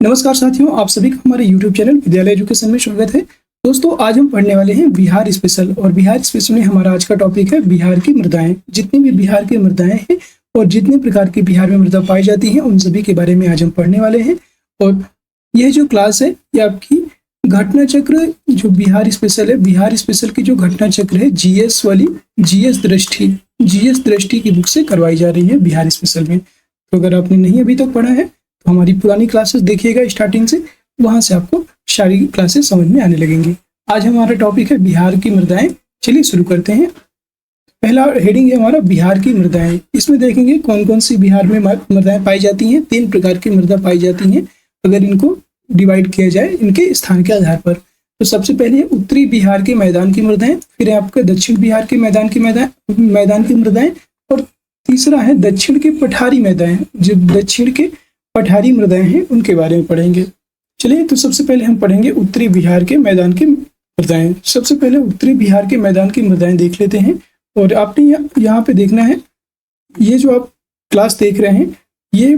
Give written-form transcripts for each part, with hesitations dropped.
नमस्कार साथियों, आप सभी का हमारे YouTube चैनल विद्यालय एजुकेशन में स्वागत है। दोस्तों, आज हम पढ़ने वाले हैं बिहार स्पेशल और बिहार स्पेशल में हमारा आज का टॉपिक है बिहार की मृदाएं। जितनी भी बिहार की मृदाएं हैं और जितने प्रकार की बिहार में मृदा पाई जाती हैं उन सभी के बारे में आज हम पढ़ने वाले हैं। और यह जो क्लास है ये आपकी घटना चक्र जो बिहार स्पेशल है, बिहार स्पेशल की जो घटना चक्र है जीएस वाली, जीएस दृष्टि की बुक से करवाई जा रही है बिहार स्पेशल में। तो अगर आपने नहीं अभी तक पढ़ा है तो हमारी पुरानी क्लासेस देखिएगा स्टार्टिंग से, वहां से आपको सारी क्लासेस समझ में आने लगेंगी। आज हमारा टॉपिक है बिहार की मृदाएं। चलिए शुरू करते हैं। पहला हेडिंग है हमारा बिहार की मृदाएं। इसमें देखेंगे कौन कौन सी बिहार में मृदाएं पाई जाती हैं। 3 प्रकार की मृदा पाई जाती हैं अगर इनको डिवाइड किया जाए इनके स्थान के आधार पर। तो सबसे पहले है उत्तरी बिहार के मैदान की मृदाएं, फिर है आपका दक्षिण बिहार के मैदान की मृदाएं और तीसरा है दक्षिण के पठारी मृदाएं। जो दक्षिण के पठारी मृदाएं हैं उनके बारे में पढ़ेंगे। चलिए, तो सबसे पहले हम पढ़ेंगे उत्तरी बिहार के मैदान की मृदाएं। सबसे पहले उत्तरी बिहार के मैदान की मृदाएं देख लेते हैं। और आपने यहाँ पे देखना है, ये जो आप क्लास देख रहे हैं ये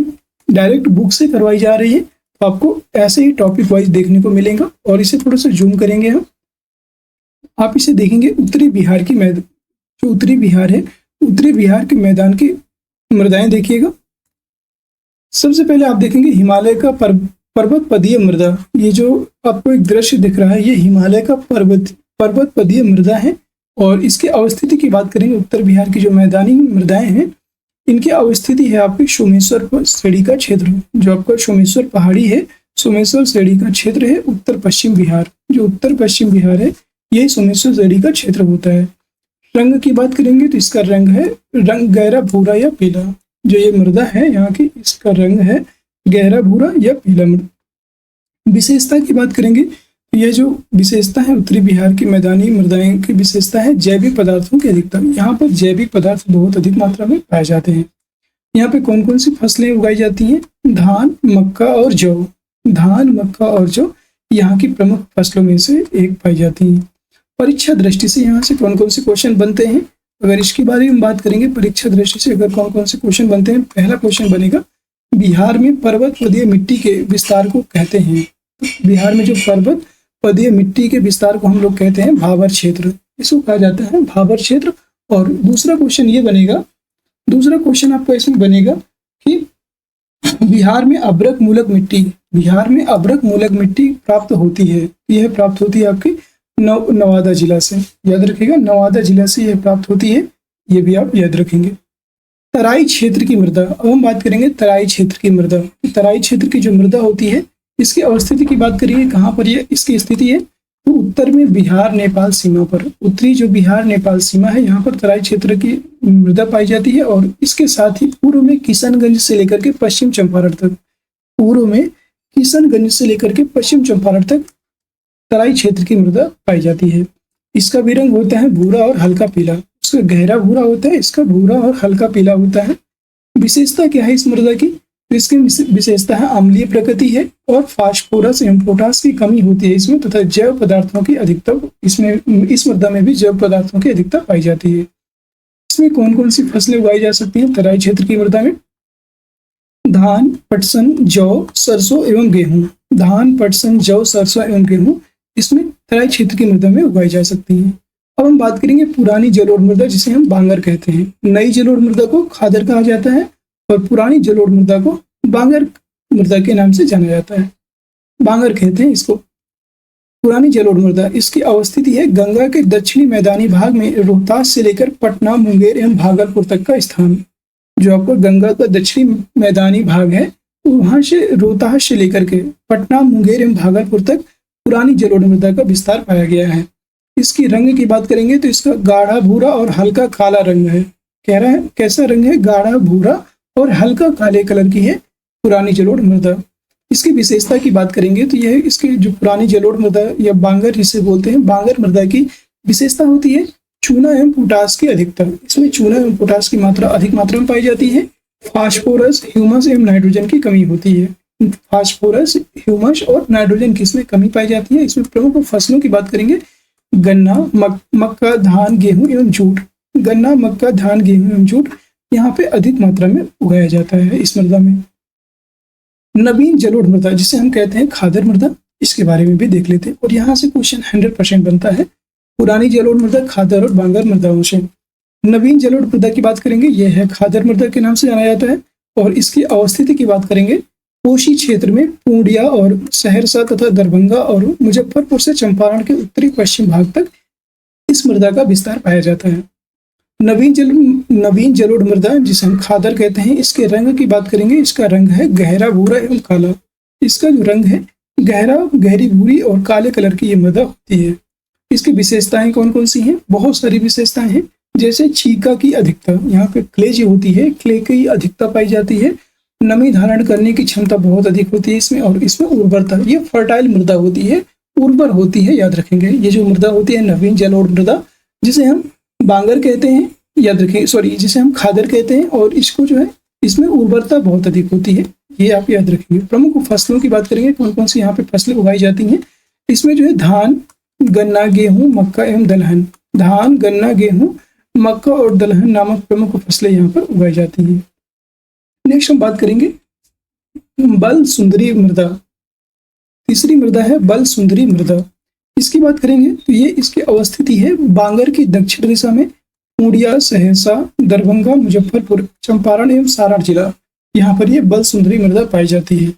डायरेक्ट बुक से करवाई जा रही है, तो आपको ऐसे ही टॉपिक वाइज देखने को मिलेगा। और इसे थोड़ा सा जूम करेंगे हम, आप इसे देखेंगे उत्तरी बिहार की जो उत्तरी बिहार है, उत्तरी बिहार के मैदान की मृदाएं देखिएगा। सबसे पहले आप देखेंगे हिमालय का पर्वत पदीय मृदा। ये जो आपको एक दृश्य दिख रहा है ये हिमालय का पर्वत पदीय मृदा है। और इसकी अवस्थिति की बात करेंगे, उत्तर बिहार की जो मैदानी मृदाएं हैं इनकी अवस्थिति है आपकी सोमेश्वर श्रेणी का क्षेत्र। जो आपका सोमेश्वर पहाड़ी है, सोमेश्वर श्रेणी का क्षेत्र है उत्तर पश्चिम बिहार। जो उत्तर पश्चिम बिहार है यही सोमेश्वर श्रेणी का क्षेत्र होता है। रंग की बात करेंगे तो इसका रंग है गहरा भूरा या पीला। जो ये मृदा है यहाँ की, इसका रंग है गहरा भूरा या पीला। विशेषता की बात करेंगे तो यह जो विशेषता है उत्तरी बिहार की मैदानी मृदाएं की विशेषता है जैविक पदार्थों की अधिकता। यहाँ पर जैविक पदार्थ बहुत अधिक मात्रा में पाए जाते हैं। यहाँ पे कौन कौन सी फसलें उगाई जाती हैं? धान, मक्का और जौ। धान, मक्का और जौ यहाँ की प्रमुख फसलों में से एक पाई जाती है। परीक्षा दृष्टि से यहाँ से कौन कौन से क्वेश्चन बनते हैं, अगर इसके बारे में बात करेंगे परीक्षा दृष्टि से अगर कौन कौन से क्वेश्चन बनते हैं। पहला क्वेश्चन बनेगा बिहार में पर्वत पदीय मिट्टी के विस्तार को कहते हैं। तो बिहार में जो पर्वत पदीय मिट्टी के विस्तार को हम लोग कहते हैं भाबर क्षेत्र, इसको कहा जाता है भाबर क्षेत्र। और दूसरा क्वेश्चन ये बनेगा, दूसरा क्वेश्चन आपका इसमें बनेगा कि बिहार में अभ्रक मूलक मिट्टी, बिहार में अभ्रक मूलक मिट्टी प्राप्त होती है। यह प्राप्त होती है आपकी नवादा जिला से, याद रखिएगा नवादा जिला से यह प्राप्त होती है, ये भी आप याद रखेंगे। तराई क्षेत्र की मृदा, अब हम बात करेंगे तराई क्षेत्र की मृदा। तराई क्षेत्र की जो मृदा होती है इसकी अवस्थिति की बात करिए, कहाँ पर ये इसकी स्थिति है तो उत्तर में बिहार नेपाल सीमा पर। उत्तरी जो बिहार नेपाल सीमा है यहाँ पर तराई क्षेत्र की मृदा पाई जाती है। और इसके साथ ही पूर्व में किशनगंज से लेकर के पश्चिम चंपारण तक, पूर्व में किशनगंज से लेकर के पश्चिम चंपारण तक तराई क्षेत्र की मृदा पाई जाती है। इसका भी रंग होता है भूरा और हल्का पीला। उसका गहरा भूरा होता है, इसका भूरा और हल्का पीला होता है। विशेषता क्या है इस मृदा की? तो इसकी विशेषता है अम्लीय प्रकृति है और फास्फोरस एवं पोटास की कमी होती है इसमें, तथा जैव पदार्थों की अधिकता इसमें, इस मृदा में भी जैव पदार्थों की अधिकता पाई जाती है। इसमें कौन कौन सी फसलें उगाई जा सकती हैं तराई क्षेत्र की मृदा में? धान, पटसन, जौ, सरसों एवं गेहूं। धान, पटसन, जौ, सरसों एवं गेहूं इसमें तराई क्षेत्र की मृदा में उगाई जा सकती हैं। अब हम बात करेंगे पुरानी जलोढ़ मृदा, जिसे हम बांगर कहते हैं। नई जलोढ़ मृदा को खादर कहा जाता है और पुरानी जलोढ़ मृदा को बांगर मृदा के नाम से जाना जाता है। बांगर कहते हैं इसको। पुरानी जलोढ़ मृदा, इसकी अवस्थिति है गंगा के दक्षिणी मैदानी भाग में रोहतास से लेकर पटना, मुंगेर एवं भागलपुर तक का स्थान। जो आपको गंगा का दक्षिणी मैदानी भाग है वहां से रोहतास से लेकर के पटना, मुंगेर एवं भागलपुर तक पुरानी जलोढ़ मृदा का विस्तार पाया गया है। इसकी रंग की बात करेंगे तो इसका गाढ़ा भूरा और हल्का काला रंग है। कह रहा है कैसा रंग है? गाढ़ा भूरा और हल्का काले कलर की है पुरानी जलोढ़ मृदा। इसकी विशेषता की बात करेंगे तो यह इसकी जो पुरानी जलोढ़ मृदा या बांगर जिसे बोलते हैं, बांगर मृदा की विशेषता होती है चूना एवं पोटास की अधिकता। इसमें चूना एवं पोटास की मात्रा अधिक मात्रा में पाई जाती है। फास्फोरस, ह्यूमस एवं नाइट्रोजन की कमी होती है। फास्फोरस, ह्यूमस और नाइट्रोजन की इसमें कमी पाई जाती है। इसमें प्रमुख फसलों की बात करेंगे गन्ना, मक्का, धान, गेहूं एवं जूट। गन्ना, मक्का, धान, गेहूं एवं जूट यहाँ पे अधिक मात्रा में उगाया जाता है इस मृदा में। नवीन जलोढ़ मृदा जिसे हम कहते हैं खादर मृदा, इसके बारे में भी देख लेते हैं और यहाँ से क्वेश्चन 100% बनता है पुरानी जलोढ़ मृदा, खादर और बांगर मृदाओं से। नवीन जलोढ़ मृदा की बात करेंगे, यह है खादर मृदा के नाम से जाना जाता है और इसकी अवस्थिति की बात करेंगे कोशी क्षेत्र में पूर्णिया और सहरसा तथा दरभंगा और मुजफ्फरपुर से चंपारण के उत्तरी पश्चिम भाग तक इस मृदा का विस्तार पाया जाता है। नवीन जलोढ़ मृदा जिसे हम खादर कहते हैं, इसके रंग की बात करेंगे, इसका रंग है गहरा भूरा एवं काला। इसका जो रंग है गहरी भूरी और काले कलर की ये मृदा होती है। इसकी विशेषताएं कौन कौन सी हैं? बहुत सारी विशेषताएं हैं, जैसे चीका की अधिकता, यहाँ पे क्ले जो होती है क्ले की अधिकता पाई जाती है। नमी धारण करने की क्षमता बहुत अधिक होती है इसमें, और इसमें उर्वरता, ये फर्टाइल मृदा होती है, उर्वर होती है, याद रखेंगे। ये जो मृदा होती है नवीन जलोढ़ मृदा, जिसे हम बांगर कहते हैं, याद रखें, सॉरी, जिसे हम खादर कहते हैं, और इसको जो है इसमें उर्वरता बहुत अधिक होती है, ये आप याद रखेंगे। प्रमुख फसलों की बात करेंगे, कौन कौन सी यहाँ पे फसलें उगाई जाती हैं। इसमें जो है धान, गन्ना, गेहूं, मक्का एवं दलहन। धान, गन्ना, गेहूं, मक्का और दलहन नामक प्रमुख फसलें यहाँ पर उगाई जाती हैं। नेक्स्ट हम बात करेंगे बल सुंदरी मृदा। तीसरी मृदा है बल सुंदरी मृदा। इसकी बात करेंगे तो ये इसकी अवस्थिति है बांगर की दक्षिण दिशा में, पूर्णिया, सहरसा, दरभंगा, मुजफ्फरपुर, चंपारण एवं सारण जिला, यहाँ पर ये बल सुंदरी मृदा पाई जाती है।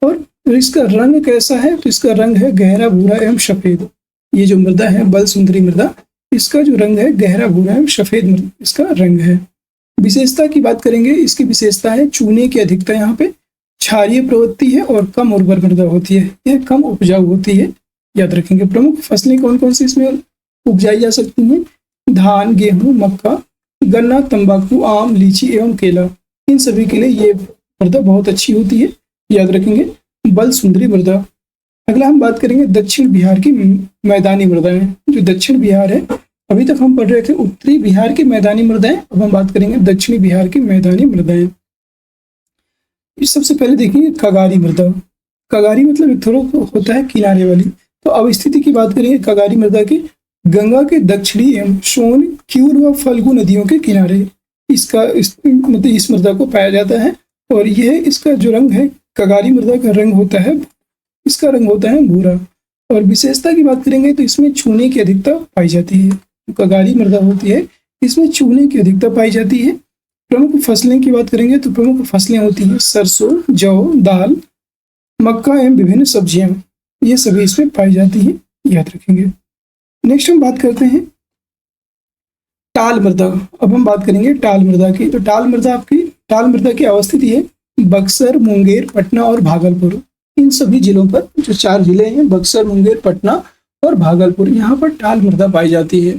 और इसका रंग कैसा है? तो इसका रंग है गहरा भूरा एवं सफेद। ये जो मृदा है बल सुंदरी मृदा, इसका जो रंग है गहरा भूरा एवं सफेद इसका रंग है। विशेषता की बात करेंगे, इसकी विशेषता है चूने की अधिकता, यहाँ पे क्षारीय प्रवृत्ति है और कम उर्वर मृदा होती है, यह कम उपजाऊ होती है, याद रखेंगे। प्रमुख फसलें कौन कौन सी इसमें उपजाई जा सकती हैं? धान, गेहूं, मक्का, गन्ना, तंबाकू, आम, लीची एवं केला, इन सभी के लिए ये मृदा बहुत अच्छी होती है, याद रखेंगे, बल सुंदरी मृदा। अगला हम बात करेंगे दक्षिण बिहार की मैदानी मृदाएं। जो दक्षिण बिहार है, अभी तक हम पढ़ रहे थे उत्तरी बिहार की मैदानी मृदाएं, अब हम बात करेंगे दक्षिणी बिहार की मैदानी मृदाएं। सबसे पहले देखिए कगारी मृदा। कगारी मतलब एक थोड़ा होता है किनारे वाली। तो अब स्थिति की बात करेंगे कगारी मृदा की, गंगा के दक्षिणी एवं सोन, क्यूर व फल्गु नदियों के किनारे मतलब इस मृदा को पाया जाता है। और यह इसका जो रंग है, कगारी मृदा का रंग होता है, इसका रंग होता है भूरा। और विशेषता की बात करेंगे तो इसमें चूने की अधिकता पाई जाती है। कगारी मृदा होती है, इसमें चूने की अधिकता पाई जाती है। प्रमुख फसलें की बात करेंगे तो प्रमुख फसलें होती हैं सरसों, जौ, दाल, मक्का एवं विभिन्न सब्जियां, ये सभी इसमें पाई जाती हैं, याद रखेंगे। नेक्स्ट हम बात करते हैं टाल मृदा। अब हम बात करेंगे टाल मृदा की। तो टाल मृदा की अवस्थिति है बक्सर, मुंगेर, पटना और भागलपुर। इन सभी जिलों पर, जो 4 जिले हैं बक्सर, मुंगेर, पटना और भागलपुर, यहाँ पर टाल मृदा पाई जाती है।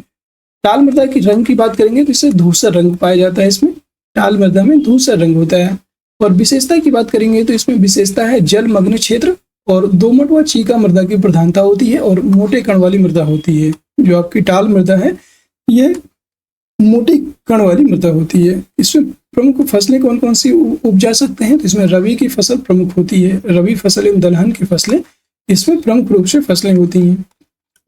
टाल मृदा की रंग की बात करेंगे तो इससे धूसर रंग पाया जाता है, इसमें टाल मृदा में धूसर रंग होता है। और विशेषता की बात करेंगे तो इसमें विशेषता है जलमग्न क्षेत्र और दोमट व चीका मृदा की प्रधानता होती है और मोटे कण वाली मृदा होती है। जो आपकी टाल मृदा है ये मोटी कण वाली मृदा होती है। इसमें प्रमुख फसलें कौन कौन सी उपजा सकते हैं? तो इसमें रबी की फसल प्रमुख होती है, रबी फसल एवं दलहन की फसलें इसमें प्रमुख रूप से फसलें होती हैं।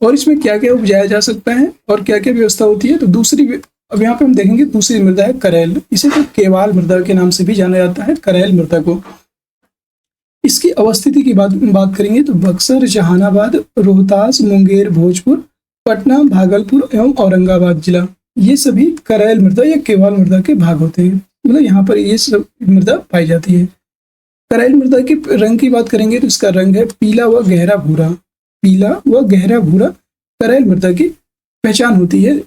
और इसमें क्या क्या उपजाया जा सकता है और क्या क्या व्यवस्था होती है? तो दूसरी, अब यहाँ पे हम देखेंगे दूसरी मृदा है करेल। इसे तो केवाल मृदा के नाम से भी जाना जाता है, करेल मृदा को। इसकी अवस्थिति की बात करेंगे तो बक्सर, जहानाबाद, रोहतास, मुंगेर, भोजपुर, पटना, भागलपुर एवं औरंगाबाद जिला, ये सभी करेल मृदा या केवाल मृदा के भाग होते हैं। मतलब यहाँ पर ये सब मृदा पाई जाती है। करेल मृदा के रंग की बात करेंगे तो इसका रंग है पीला व गहरा भूरा। पीला व गहरा भूरा करेल मृदा की पहचान होती है।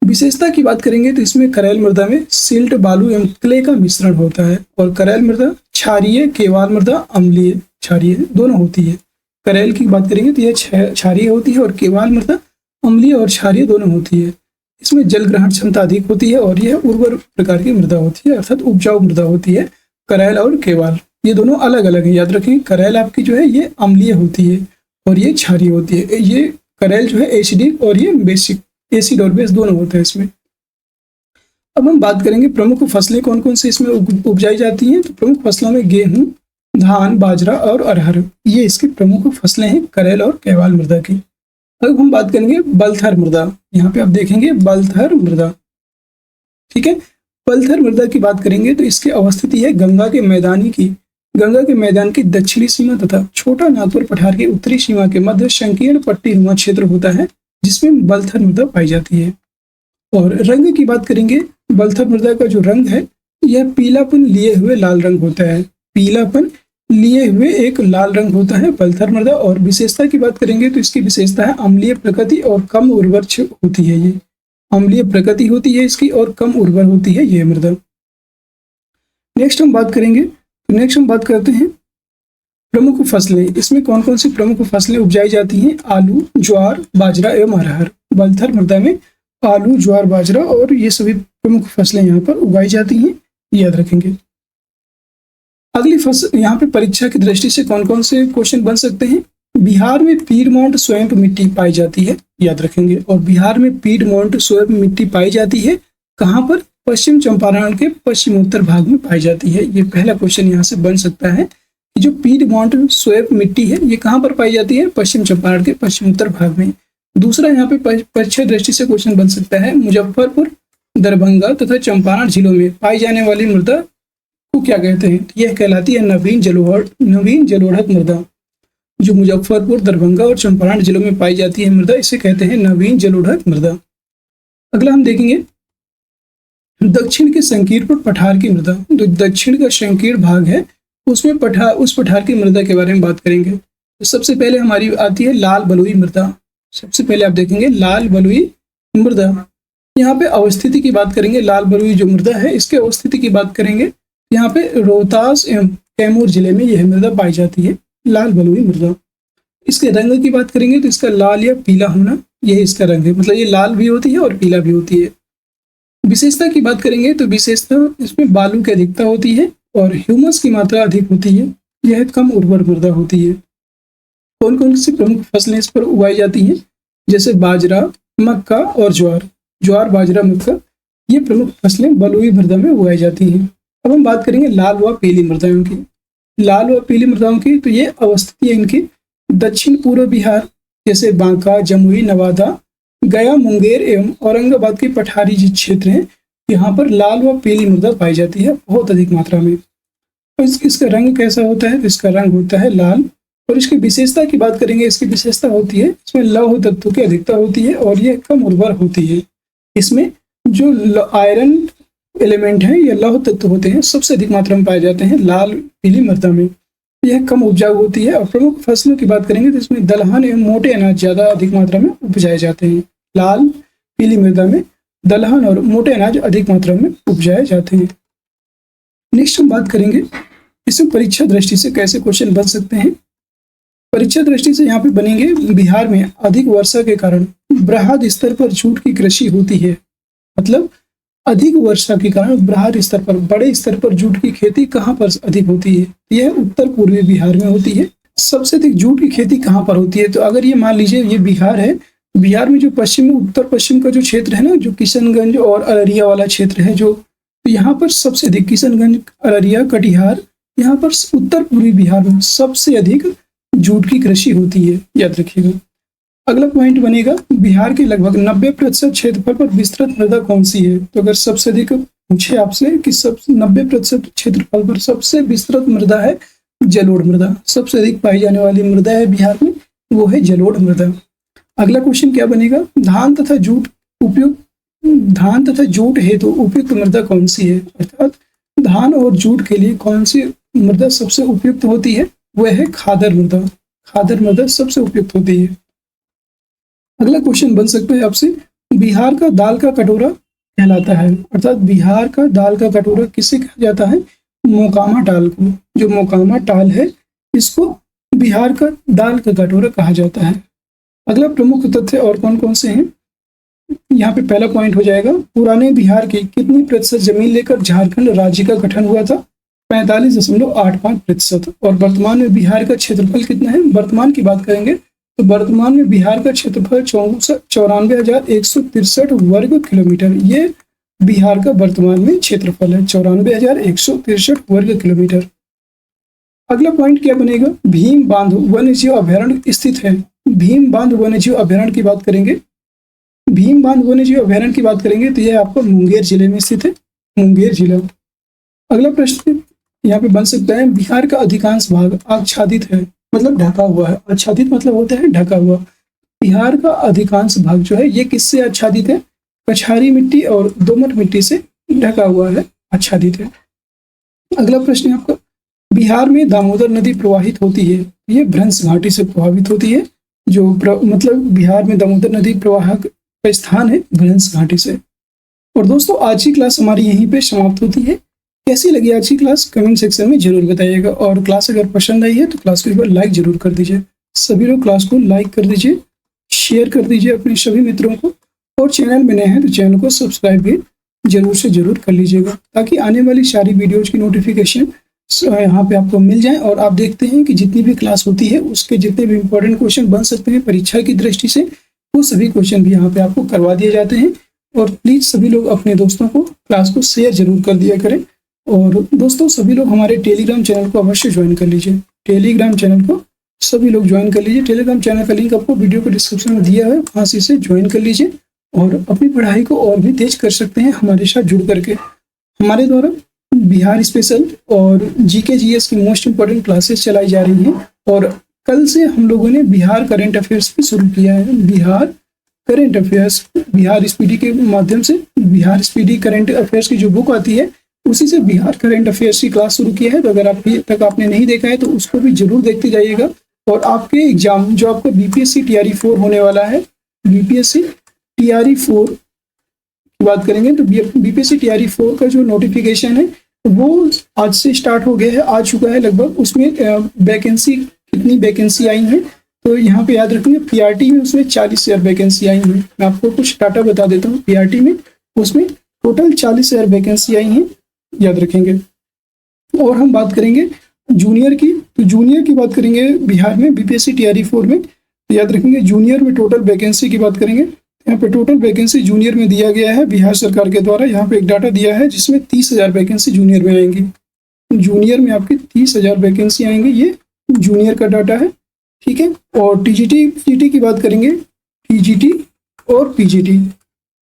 विशेषता की बात करेंगे तो इसमें करेल मृदा में सिल्ट, बालू एवं क्ले का मिश्रण होता है। और करेल मृदा क्षारीय, केवाल मृदा अम्लीय, क्षारीय दोनों होती है। करेल की बात करेंगे तो यह क्षारीय होती है और केवाल मृदा अम्लीय और क्षारीय दोनों होती है। इसमें जल ग्रहण क्षमता अधिक होती है और यह उर्वर प्रकार की मृदा होती है, अर्थात उपजाऊ मृदा होती है। करेल और केवाल ये दोनों अलग अलग हैं, याद रखें। करेल आपकी जो है ये अम्लीय होती है और ये क्षारीय होती है। ये करेल जो है एसिडिक और ये बेसिक, एसिड और बेस दोनों होते हैं इसमें। अब हम बात करेंगे प्रमुख फसलें कौन कौन सी इसमें उपजाई जाती हैं। तो प्रमुख फसलों में गेहूं, धान, बाजरा और अरहर, ये इसकी प्रमुख फसलें हैं करेल और केवाल मृदा की। अब हम बात करेंगे बलथर मृदा। यहाँ पे आप देखेंगे बलथर मृदा, ठीक है। बलथर मृदा की बात करेंगे तो इसकी अवस्थिति है गंगा के गंगा के मैदान की दक्षिणी सीमा तथा छोटा नागपुर पठार की उत्तरी सीमा के मध्य संकीर्ण पट्टी नुमा क्षेत्र होता है जिसमें बलथर मृदा पाई जाती है। और रंग की बात करेंगे, बलथर मृदा का जो रंग है यह पीलापन लिए हुए लाल रंग होता है। पीलापन लिए हुए एक लाल रंग होता है बलथर मृदा। और विशेषता की बात करेंगे तो इसकी विशेषता है अम्लीय प्रकृति और कम उर्वर होती है। ये अम्लीय प्रकृति होती है इसकी और कम उर्वर होती है ये मृदा। नेक्स्ट हम बात करेंगे, तो नेक्स्ट हम बात करते हैं प्रमुख फसलें। इसमें कौन कौन सी प्रमुख फसलें उपजाई जाती हैं? आलू, ज्वार, बाजरा एवं अरहर। बलथर मृदा में आलू, ज्वार, बाजरा और ये सभी प्रमुख फसलें यहाँ पर उगाई जाती हैं, याद रखेंगे। अगली फसल यहाँ पे परीक्षा की दृष्टि से कौन कौन से क्वेश्चन बन सकते हैं? बिहार में पीडमोंट स्वयं मिट्टी पाई जाती है, याद रखेंगे। और बिहार में पीडमोंट स्वयं मिट्टी पाई जाती है कहाँ पर? पश्चिम चंपारण के पश्चिमोत्तर भाग में पाई जाती है। ये पहला क्वेश्चन यहाँ से बन सकता है कि जो पीडमोंट स्वयं मिट्टी है ये कहाँ पर पाई जाती है? पश्चिम चंपारण के पश्चिमोत्तर भाग में। दूसरा यहाँ पे परीक्षा दृष्टि से क्वेश्चन बन सकता है, मुजफ्फरपुर, दरभंगा तथा चंपारण जिलों में पाई जाने वाली मृदा को क्या कहते हैं? यह कहलाती है नवीन जलोढ़क मृदा। जो मुजफ्फरपुर, दरभंगा और चंपारण जिलों में पाई जाती है मृदा, इसे कहते हैं नवीन जलोढ़क मृदा। अगला हम देखेंगे दक्षिण के संकीर्ण पठार की मृदा। जो दक्षिण का संकीर्ण भाग है उसमें उस पठार की मृदा के बारे में बात करेंगे। तो सबसे पहले हमारी आती है लाल बलुई मृदा। सबसे पहले आप देखेंगे लाल बलुई मृदा। यहाँ पे अवस्थिति की बात करेंगे, लाल बलुई जो मृदा है इसके अवस्थिति की बात करेंगे। यहाँ पे रोहतास एवं कैमूर जिले में यह मृदा पाई जाती है, लाल बलुई मृदा। इसके रंग की बात करेंगे तो इसका लाल या पीला होना यही इसका रंग है, मतलब ये लाल भी होती है और पीला भी होती है। विशेषता की बात करेंगे तो विशेषता इसमें बालू की अधिकता होती है और ह्यूमस की मात्रा अधिक होती है। यह कम उर्वर मृदा होती है। कौन कौन सी प्रमुख फसलें इस पर उगाई जाती हैं? जैसे बाजरा, मक्का और ज्वार, बाजरा, मक्का, ये प्रमुख फसलें बलुई मृदा में उगाई जाती हैं। अब हम बात करेंगे लाल व पीली मृदाओं की। लाल व पीली मृदाओं की तो ये अवस्थिति है इनकी दक्षिण पूर्व बिहार जैसे बांका, जमुई, नवादा, गया, मुंगेर एवं औरंगाबाद के पठारी जो क्षेत्र हैं यहाँ पर लाल व पीली मृदा पाई जाती है बहुत अधिक मात्रा में। तो इसका रंग कैसा होता है? इसका रंग होता है लाल। और इसकी विशेषता की बात करेंगे, इसकी विशेषता होती है इसमें लौह तत्व की अधिकता होती है और यह कम उर्वर होती है। इसमें जो आयरन एलिमेंट है या लौह तत्व होते हैं सबसे अधिक मात्रा में पाए जाते हैं लाल पीली मृदा में। यह कम उपजाऊ होती है। और प्रमुख फसलों की बात करेंगे तो इसमें दलहन एवं मोटे अनाज ज्यादा अधिक मात्रा में उपजाए जाते हैं। लाल पीली मृदा में दलहन और मोटे अनाज अधिक मात्रा में उपजाए जाते हैं। नेक्स्ट हम बात करेंगे इसमें परीक्षा दृष्टि से कैसे क्वेश्चन बन सकते हैं। परीक्षा दृष्टि से यहाँ पे बनेंगे, बिहार में अधिक वर्षा के कारण बृहद स्तर पर जूट की कृषि होती है। मतलब अधिक वर्षा के कारण बृहद स्तर पर, बड़े स्तर पर जूट की खेती कहाँ पर अधिक होती है? यह उत्तर पूर्वी बिहार में होती है। सबसे अधिक जूट की खेती कहाँ पर होती है? तो अगर ये मान लीजिए ये बिहार है, बिहार में जो पश्चिम उत्तर पश्चिम का जो क्षेत्र है ना, जो किशनगंज और अररिया वाला क्षेत्र है, जो तो यहाँ पर सबसे अधिक किशनगंज, अररिया, कटिहार, यहाँ पर उत्तर पूर्वी बिहार में सबसे अधिक जूट की कृषि होती है, याद रखिएगा। अगला पॉइंट बनेगा बिहार के लगभग 90% क्षेत्रफल पर विस्तृत मृदा कौन सी है? तो अगर सबसे अधिक पूछे आपसे कि सब 90% क्षेत्रफल पर सबसे विस्तृत मृदा है जलोढ़ मृदा। सबसे अधिक पाई जाने वाली मृदा है बिहार में वो है जलोढ़ मृदा। अगला क्वेश्चन क्या बनेगा? धान तथा जूट हेतु उपयुक्त मृदा कौन सी है? अर्थात धान और जूट के लिए कौन सी मृदा सबसे उपयुक्त होती है? वह है खादर मृदा। खादर मृदा सबसे उपयुक्त होती है। अगला क्वेश्चन बन सकता है आपसे, बिहार का दाल का कटोरा कहलाता है। अर्थात बिहार का दाल का कटोरा किसे कहा जाता है? मोकामा टाल को। जो मोकामा टाल है इसको बिहार का दाल का कटोरा कहा जाता है। अगला प्रमुख तथ्य और कौन कौन से हैं? यहाँ पे पहला पॉइंट हो जाएगा, पुराने बिहार की कितनी प्रतिशत जमीन लेकर झारखंड राज्य का गठन हुआ था? 45.85%। और वर्तमान में बिहार का क्षेत्रफल कितना है? वर्तमान की बात करेंगे तो वर्तमान में बिहार का क्षेत्रफल 94,163 वर्ग किलोमीटर। ये बिहार का वर्तमान में क्षेत्रफल है 94,163 वर्ग किलोमीटर। अगला पॉइंट क्या बनेगा? भीम बांध वन्यजीव अभयारण्य स्थित है। भीम बांध वन्यजीव अभयारण्य की बात करेंगे, भीम बांध वन्यजीव अभयारण्य की बात करेंगे तो यह आपका मुंगेर जिले में स्थित है, मुंगेर जिला। अगला प्रश्न यहाँ पे बन सकता है बिहार का अधिकांश भाग आच्छादित है, मतलब ढका हुआ है। आच्छादित मतलब होता है ढका हुआ। बिहार का अधिकांश भाग जो है ये किससे आच्छादित है? कछारी मिट्टी और दोमट मिट्टी से ढका हुआ है, आच्छादित है। अगला प्रश्न है आपका, बिहार में दामोदर नदी प्रवाहित होती है, ये भ्रंश घाटी से प्रभावित होती है। मतलब बिहार में दामोदर नदी प्रवाह का स्थान है भ्रंश घाटी से। और दोस्तों आज की क्लास हमारी यहीं पे समाप्त होती है। कैसी लगी आज की क्लास कमेंट सेक्शन में जरूर बताइएगा, और क्लास अगर पसंद आई है तो क्लास को एक बार लाइक जरूर कर दीजिए। सभी लोग क्लास को लाइक कर दीजिए, शेयर कर दीजिए अपने सभी मित्रों को, और चैनल में नए हैं तो चैनल को सब्सक्राइब भी जरूर से जरूर कर लीजिएगा, ताकि आने वाली सारी वीडियोज की नोटिफिकेशन यहाँ पे आपको मिल जाए। और आप देखते हैं कि जितनी भी क्लास होती है उसके जितने भी इंपॉर्टेंट क्वेश्चन बन सकते हैं परीक्षा की दृष्टि से, वो सभी क्वेश्चन भी यहाँ पे आपको करवा दिए जाते हैं। और प्लीज सभी लोग अपने दोस्तों को क्लास को शेयर जरूर कर दिया करें। और दोस्तों सभी लोग हमारे टेलीग्राम चैनल को अवश्य ज्वाइन कर लीजिए। टेलीग्राम चैनल को सभी लोग ज्वाइन कर लीजिए। टेलीग्राम चैनल का लिंक आपको वीडियो को डिस्क्रिप्शन में दिया है, वहां से इसे ज्वाइन कर लीजिए और अपनी पढ़ाई को और भी तेज कर सकते हैं हमारे साथ जुड़ करके। हमारे द्वारा बिहार स्पेशल और जीके जीएस की मोस्ट इंपोर्टेंट क्लासेस चलाई जा रही हैं, और कल से हम लोगों ने बिहार करंट अफेयर्स भी शुरू किया है। Bihar current affairs, Bihar speedy के माध्यम से बिहार स्पीडी करंट अफेयर्स की जो बुक आती है उसी से बिहार करंट अफेयर्स की क्लास शुरू की है। तो अगर अभी तक आपने नहीं देखा है तो उसको भी जरूर देखते जाइएगा। और आपके एग्जाम जो आपका बीपीएससी टीआरई 4 होने वाला है, बीपीएससी टीआरई 4 की बात करेंगे तो बीपीएससी टीआरई 4 का जो नोटिफिकेशन है वो आज से स्टार्ट हो गया है, आ चुका है लगभग। उसमें वैकेंसी कितनी वैकेंसी आई है तो यहाँ पे याद रखेंगे, पीआरटी में उसमें 40,000 वैकेंसी आई है। मैं आपको कुछ डाटा बता देता हूँ। पीआरटी में उसमें टोटल 40,000 वैकेंसी आई हैं, याद रखेंगे। और हम बात करेंगे जूनियर की, तो जूनियर की बात करेंगे बिहार में बीपीएससी टीआरई 4 में, तो याद रखेंगे जूनियर में टोटल वैकेंसी की बात करेंगे। यहाँ पे टोटल वैकेंसी जूनियर में दिया गया है बिहार सरकार के द्वारा। यहाँ पे एक डाटा दिया है जिसमें 30,000 वैकेंसी जूनियर में आएंगी। जूनियर में आपकी 30,000 वैकेंसी आएंगी, ये जूनियर का डाटा है, ठीक है। और टीजीटी पीजीटी की बात करेंगे, टीजीटी और पीजीटी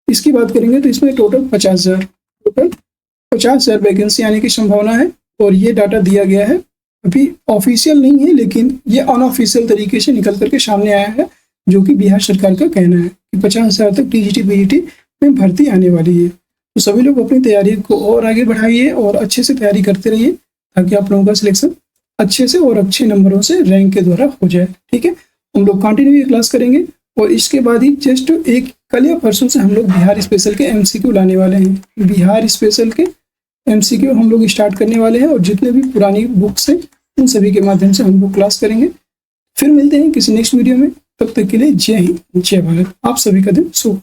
इसकी बात करेंगे तो इसमें टोटल 50,000 वैकेंसी आने की संभावना है। और ये डाटा दिया गया है, अभी ऑफिशियल नहीं है लेकिन ये अनऑफिशियल तरीके से निकल करके सामने आया है, जो कि बिहार सरकार का कहना है कि 50,000 तक टीजीटी पीजीटी में भर्ती आने वाली है। तो सभी लोग अपनी तैयारी को और आगे बढ़ाइए और अच्छे से तैयारी करते रहिए, ताकि आप लोगों का सिलेक्शन अच्छे से और अच्छे नंबरों से रैंक के द्वारा हो जाए, ठीक है। हम लोग कंटिन्यू ये क्लास करेंगे और इसके बाद ही जस्ट एक कल या परसों से हम लोग बिहार स्पेशल के एमसीक्यू लाने वाले हैं। बिहार स्पेशल के एमसीक्यू हम लोग स्टार्ट करने वाले हैं, और जितने भी पुरानी बुक्स हैं उन सभी के माध्यम से हम लोग क्लास करेंगे। फिर मिलते हैं किसी नेक्स्ट वीडियो में, तब तक के लिए जय हिंद, जय भारत। आप सभी का दिन शुभ।